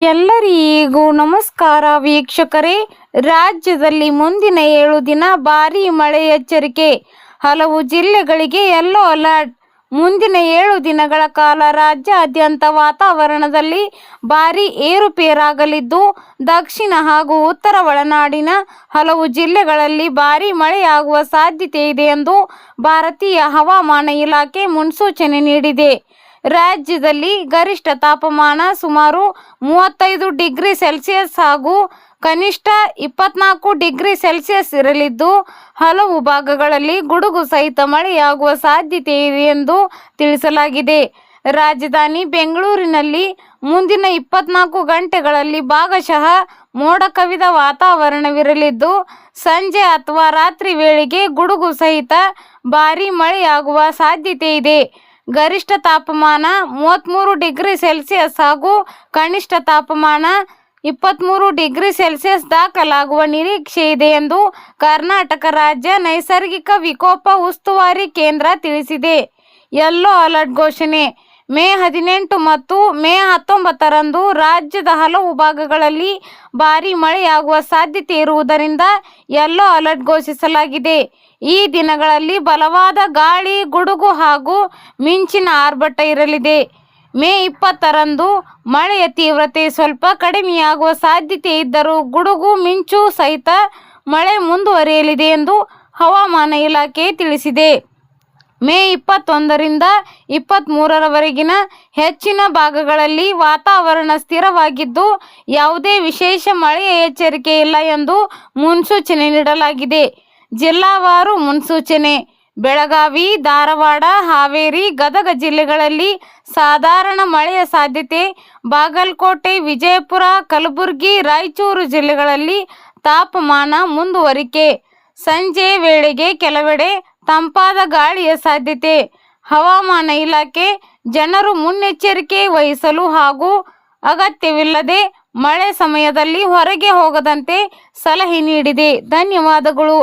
ಎಲ್ಲರಿಗೂ ನಮಸ್ಕಾರ ವೀಕ್ಷಕರೇ. ರಾಜ್ಯದಲ್ಲಿ ಮುಂದಿನ 7 ದಿನ ಭಾರೀ ಮಳೆ ಎಚ್ಚರಿಕೆ. ಹಲವು ಜಿಲ್ಲೆಗಳಿಗೆ ಯೆಲ್ಲೋ ಅಲರ್ಟ್. ಮುಂದಿನ 7 ದಿನಗಳ ಕಾಲ ರಾಜ್ಯಾದ್ಯಂತ ವಾತಾವರಣದಲ್ಲಿ ಭಾರೀ ಏರುಪೇರಾಗಲಿದ್ದು, ದಕ್ಷಿಣ ಹಾಗೂ ಉತ್ತರ ಒಳನಾಡಿನ ಹಲವು ಜಿಲ್ಲೆಗಳಲ್ಲಿ ಭಾರೀ ಮಳೆಯಾಗುವ ಸಾಧ್ಯತೆ ಇದೆ ಎಂದು ಭಾರತೀಯ ಹವಾಮಾನ ಇಲಾಖೆ ಮುನ್ಸೂಚನೆ ನೀಡಿದೆ. ರಾಜ್ಯದಲ್ಲಿ ಗರಿಷ್ಠ ತಾಪಮಾನ ಸುಮಾರು 35 ಡಿಗ್ರಿ ಸೆಲ್ಸಿಯಸ್ ಹಾಗೂ ಕನಿಷ್ಠ 24 ಡಿಗ್ರಿ ಸೆಲ್ಸಿಯಸ್ ಇರಲಿದ್ದು, ಹಲವು ಭಾಗಗಳಲ್ಲಿ ಗುಡುಗು ಸಹಿತ ಮಳೆಯಾಗುವ ಸಾಧ್ಯತೆ ಇದೆ ಎಂದು ತಿಳಿಸಲಾಗಿದೆ. ರಾಜಧಾನಿ ಬೆಂಗಳೂರಿನಲ್ಲಿ ಮುಂದಿನ 24 ಗಂಟೆಗಳಲ್ಲಿ ಭಾಗಶಃ ಮೋಡ ಕವಿದ ವಾತಾವರಣವಿರಲಿದ್ದು, ಸಂಜೆ ಅಥವಾ ರಾತ್ರಿ ವೇಳೆಗೆ ಗುಡುಗು ಸಹಿತ ಭಾರೀ ಮಳೆಯಾಗುವ ಸಾಧ್ಯತೆ ಇದೆ. ಗರಿಷ್ಠ ತಾಪಮಾನ 33 ಡಿಗ್ರಿ ಸೆಲ್ಸಿಯಸ್ ಹಾಗೂ ಕನಿಷ್ಠ ತಾಪಮಾನ 23 ಡಿಗ್ರಿ ಸೆಲ್ಸಿಯಸ್ ದಾಖಲಾಗುವ ನಿರೀಕ್ಷೆ ಇದೆ ಎಂದು ಕರ್ನಾಟಕ ರಾಜ್ಯ ನೈಸರ್ಗಿಕ ವಿಕೋಪ ಉಸ್ತುವಾರಿ ಕೇಂದ್ರ ತಿಳಿಸಿದೆ. ಯೆಲ್ಲೋ ಅಲರ್ಟ್ ಘೋಷಣೆ. ಮೇ 18 ಮತ್ತು ಮೇ 19ರಂದು ರಾಜ್ಯದ ಹಲವು ಭಾಗಗಳಲ್ಲಿ ಭಾರೀ ಮಳೆಯಾಗುವ ಸಾಧ್ಯತೆ ಇರುವುದರಿಂದ ಯೆಲ್ಲೋ ಅಲರ್ಟ್ ಘೋಷಿಸಲಾಗಿದೆ. ಈ ದಿನಗಳಲ್ಲಿ ಬಲವಾದ ಗಾಳಿ, ಗುಡುಗು ಹಾಗೂ ಮಿಂಚಿನ ಆರ್ಭಟ ಇರಲಿದೆ. ಮೇ 20ರಂದು ಮಳೆಯ ತೀವ್ರತೆ ಸ್ವಲ್ಪ ಕಡಿಮೆಯಾಗುವ ಸಾಧ್ಯತೆ ಇದ್ದರೂ ಗುಡುಗು ಮಿಂಚು ಸಹಿತ ಮಳೆ ಮುಂದುವರಿಯಲಿದೆ ಎಂದು ಹವಾಮಾನ ಇಲಾಖೆ ತಿಳಿಸಿದೆ. ಮೇ 21ರಿಂದ 23ರವರೆಗಿನ ಹೆಚ್ಚಿನ ಭಾಗಗಳಲ್ಲಿ ವಾತಾವರಣ ಸ್ಥಿರವಾಗಿದ್ದು, ಯಾವುದೇ ವಿಶೇಷ ಮಳೆಯ ಎಚ್ಚರಿಕೆ ಇಲ್ಲ ಎಂದು ಮುನ್ಸೂಚನೆ ನೀಡಲಾಗಿದೆ. ಜಿಲ್ಲಾವಾರು ಮುನ್ಸೂಚನೆ. ಬೆಳಗಾವಿ, ಧಾರವಾಡ, ಹಾವೇರಿ, ಗದಗ ಜಿಲ್ಲೆಗಳಲ್ಲಿ ಸಾಧಾರಣ ಮಳೆಯ ಸಾಧ್ಯತೆ. ಬಾಗಲಕೋಟೆ, ವಿಜಯಪುರ, ಕಲಬುರಗಿ, ರಾಯಚೂರು ಜಿಲ್ಲೆಗಳಲ್ಲಿ ತಾಪಮಾನ ಮುಂದುವರಿಕೆ. ಸಂಜೆ ವೇಳೆಗೆ ಕೆಲವೆಡೆ ತಂಪಾದ ಗಾಳಿಯ ಸಾಧ್ಯತೆ. ಹವಾಮಾನ ಇಲಾಖೆ ಜನರು ಮುನ್ನೆಚ್ಚರಿಕೆ ವಹಿಸಲು ಹಾಗೂ ಅಗತ್ಯವಿಲ್ಲದೆ ಮಳೆ ಸಮಯದಲ್ಲಿ ಹೊರಗೆ ಹೋಗದಂತೆ ಸಲಹೆ ನೀಡಿದೆ. ಧನ್ಯವಾದಗಳು.